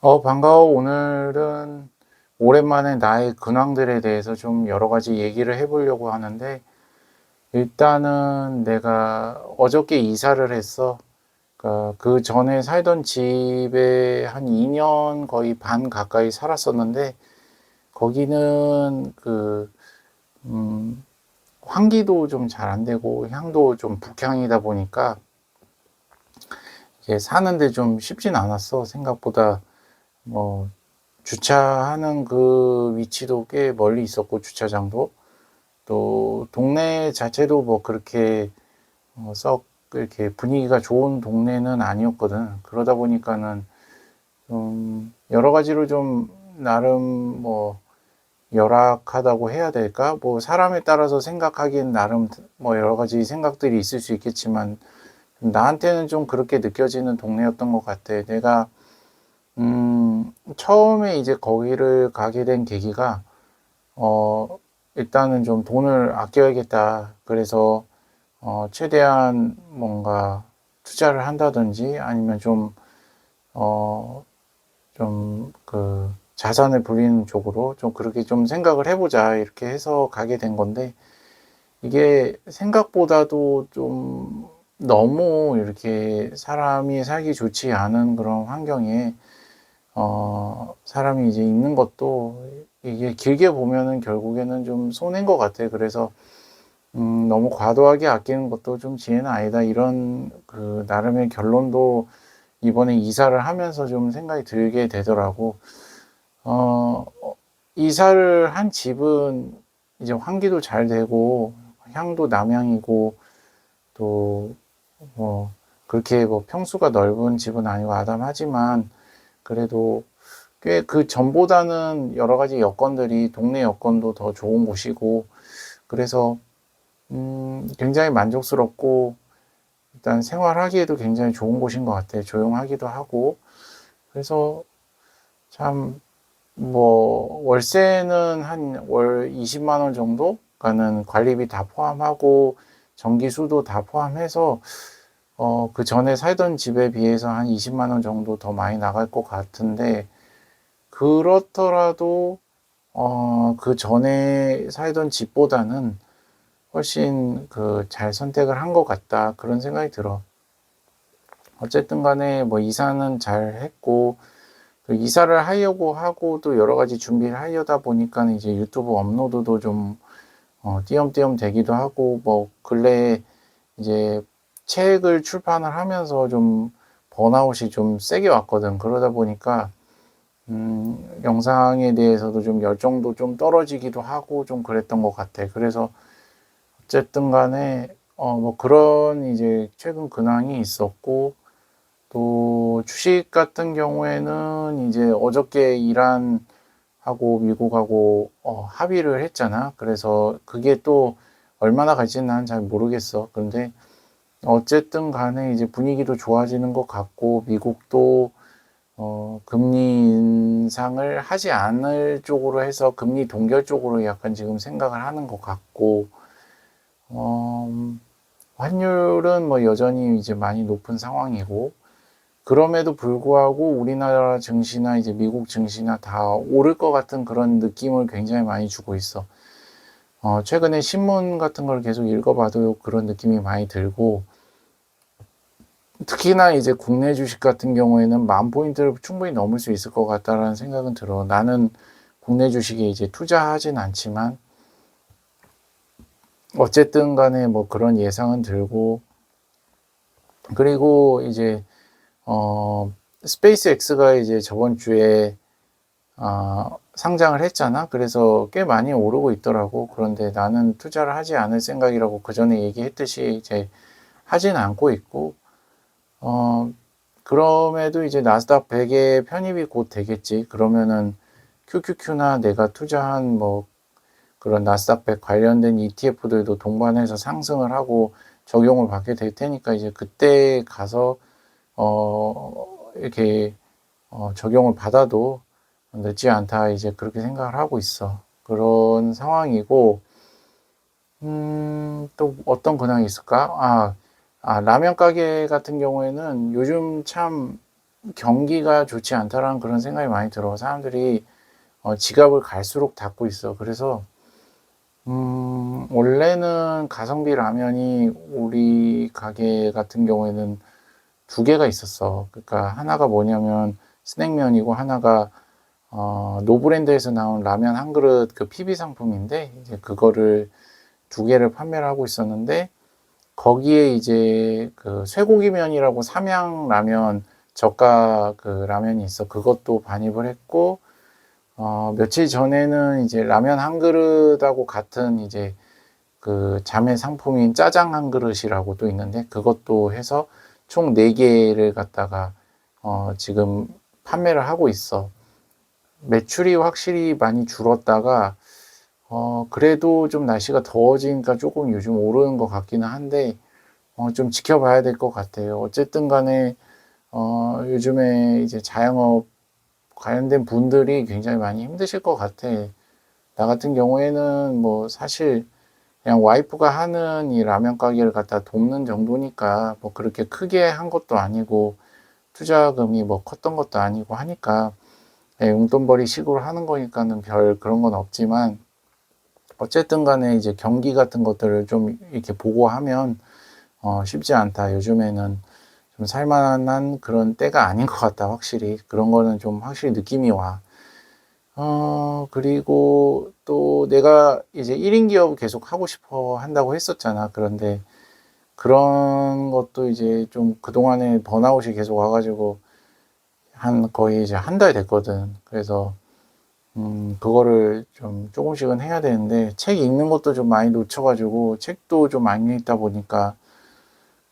반가워. 오늘은 오랜만에 나의 근황들에 대해서 좀 여러 가지 얘기를 해 보려고 하는데, 일단은 내가 어저께 이사를 했어. 그 전에 살던 집에 한 2년 거의 반 가까이 살았었는데, 거기는 환기도 좀 잘 안 되고, 향도 좀 북향이다 보니까, 이게 사는데 좀 쉽진 않았어. 생각보다 뭐, 주차하는 그 위치도 꽤 멀리 있었고, 주차장도. 또, 동네 자체도 뭐 그렇게 썩 이렇게 분위기가 좋은 동네는 아니었거든. 그러다 보니까는 좀 여러 가지로 좀 나름 뭐 열악하다고 해야 될까? 뭐 사람에 따라서 생각하기엔 나름 뭐 여러 가지 생각들이 있을 수 있겠지만, 나한테는 좀 그렇게 느껴지는 동네였던 것 같아. 내가 처음에 이제 거기를 가게 된 계기가, 일단은 좀 돈을 아껴야겠다. 그래서, 최대한 뭔가 투자를 한다든지 아니면 어, 자산을 불리는 쪽으로 좀 그렇게 좀 생각을 해보자. 이렇게 해서 가게 된 건데, 이게 생각보다도 좀 너무 이렇게 사람이 살기 좋지 않은 그런 환경에 사람이 이제 있는 것도 이게 길게 보면은 결국에는 좀 손해인 것 같아. 그래서, 너무 과도하게 아끼는 것도 좀 지혜는 아니다. 이런 나름의 결론도 이번에 이사를 하면서 좀 생각이 들게 되더라고. 어, 이사를 한 집은 이제 환기도 잘 되고, 향도 남향이고, 또, 뭐, 그렇게 뭐 평수가 넓은 집은 아니고 아담하지만, 그래도 꽤 그 전보다는 여러 가지 여건들이 동네 여건도 더 좋은 곳이고, 그래서 굉장히 만족스럽고, 일단 생활하기에도 굉장히 좋은 곳인 것 같아요. 조용하기도 하고. 그래서 참 뭐 월세는 한 월 20만 원 정도 가는, 관리비 다 포함하고 전기수도 다 포함해서 그 전에 살던 집에 비해서 한 20만 원 정도 더 많이 나갈 것 같은데, 그렇더라도 그 전에 살던 집보다는 훨씬 잘 선택을 한 것 같다. 그런 생각이 들어. 어쨌든 간에 뭐 이사는 잘 했고, 또 이사를 하려고 하고 또 여러 가지 준비를 하려다 보니까 이제 유튜브 업로드도 좀 띄엄띄엄 되기도 하고, 뭐 근래에 이제 책을 출판을 하면서 좀 번아웃이 좀 세게 왔거든. 그러다 보니까 영상에 대해서도 좀 열정도 좀 떨어지기도 하고 좀 그랬던 것 같아. 그래서 어쨌든 간에 뭐 그런 이제 최근 근황이 있었고, 또 주식 같은 경우에는 이제 어저께 이란하고 미국하고 합의를 했잖아. 그래서 그게 또 얼마나 갈지는 난 잘 모르겠어. 그런데 어쨌든 간에 이제 분위기도 좋아지는 것 같고, 미국도 금리 인상을 하지 않을 쪽으로 해서 금리 동결 쪽으로 약간 지금 생각을 하는 것 같고, 어, 환율은 뭐 여전히 이제 많이 높은 상황이고, 그럼에도 불구하고 우리나라 증시나 이제 미국 증시나 다 오를 것 같은 그런 느낌을 굉장히 많이 주고 있어. 최근에 신문 같은 걸 계속 읽어봐도 그런 느낌이 많이 들고, 특히나 이제 국내 주식 같은 경우에는 10,000포인트를 충분히 넘을 수 있을 것 같다라는 생각은 들어. 나는 국내 주식에 이제 투자하진 않지만, 어쨌든 간에 뭐 그런 예상은 들고, 그리고 이제, 스페이스 X가 이제 저번 주에, 상장을 했잖아. 그래서 꽤 많이 오르고 있더라고. 그런데 나는 투자를 하지 않을 생각이라고 그 전에 얘기했듯이 이제 하진 않고 있고, 어, 그럼에도 이제 나스닥 100에 편입이 곧 되겠지. 그러면은 QQQ나 내가 투자한 뭐 그런 나스닥 100 관련된 ETF들도 동반해서 상승을 하고 적용을 받게 될 테니까, 이제 그때 가서 이렇게 적용을 받아도 늦지 않다, 이제 그렇게 생각을 하고 있어. 그런 상황이고, 또 어떤 근황이 있을까? 라면 가게 같은 경우에는 요즘 참 경기가 좋지 않다라는 그런 생각이 많이 들어. 사람들이 지갑을 갈수록 닫고 있어. 그래서 원래는 가성비 라면이 우리 가게 같은 경우에는 두 개가 있었어. 그러니까 하나가 뭐냐면 스낵면이고 하나가 노브랜드에서 나온 라면 한 그릇 그 PB 상품인데 이제 그거를 두 개를 판매를 하고 있었는데 거기에 이제 그 쇠고기면이라고 삼양 라면 저가 그 라면이 있어. 그것도 반입을 했고 며칠 전에는 이제 라면 한 그릇하고 같은 이제 그 자매 상품인 짜장 한 그릇이라고 또 있는데 그것도 해서 총 4개를 갖다가 지금 판매를 하고 있어. 매출이 확실히 많이 줄었다가 그래도 좀 날씨가 더워지니까 조금 요즘 오르는 것 같기는 한데 좀 지켜봐야 될 것 같아요. 어쨌든 간에 요즘에 이제 자영업 관련된 분들이 굉장히 많이 힘드실 것 같아. 나 같은 경우에는 뭐 사실 그냥 와이프가 하는 이 라면 가게를 갖다 돕는 정도니까 뭐 그렇게 크게 한 것도 아니고 투자금이 뭐 컸던 것도 아니고 하니까 용돈벌이 식으로 하는 거니까는 별 그런 건 없지만 어쨌든 간에 이제 경기 같은 것들을 좀 이렇게 보고 하면 쉽지 않다. 요즘에는 좀 살만한 그런 때가 아닌 것 같다. 확실히 그런 거는 좀 확실히 느낌이 와. 그리고 또 내가 이제 1인 기업 계속 하고 싶어 한다고 했었잖아. 그런데 그런 것도 이제 좀 그동안에 번아웃이 계속 와가지고 한 거의 이제 한 달 됐거든. 그래서 그거를 좀 조금씩은 해야 되는데 책 읽는 것도 좀 많이 놓쳐가지고 책도 좀 많이 읽다 보니까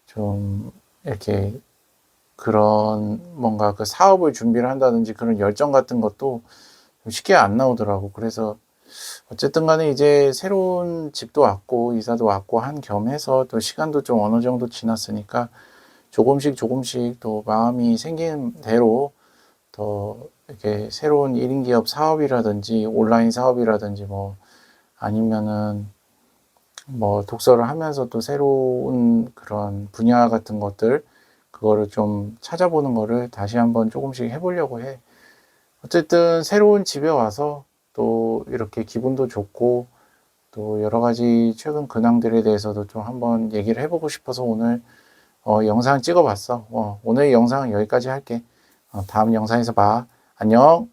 좀 이렇게 그런 뭔가 그 사업을 준비를 한다든지 그런 열정 같은 것도 쉽게 안 나오더라고. 그래서 어쨌든 간에 이제 새로운 집도 왔고 이사도 왔고 한 겸해서 또 시간도 좀 어느 정도 지났으니까 조금씩 조금씩 또 마음이 생긴 대로 더 이렇게 새로운 1인 기업 사업이라든지 온라인 사업이라든지 뭐 아니면은 뭐 독서를 하면서 또 새로운 그런 분야 같은 것들 그거를 좀 찾아보는 거를 다시 한번 조금씩 해보려고 해. 어쨌든 새로운 집에 와서 또 이렇게 기분도 좋고 또 여러 가지 최근 근황들에 대해서도 좀 한번 얘기를 해보고 싶어서 오늘 영상 찍어봤어. 오늘 영상은 여기까지 할게. 다음 영상에서 봐. 안녕.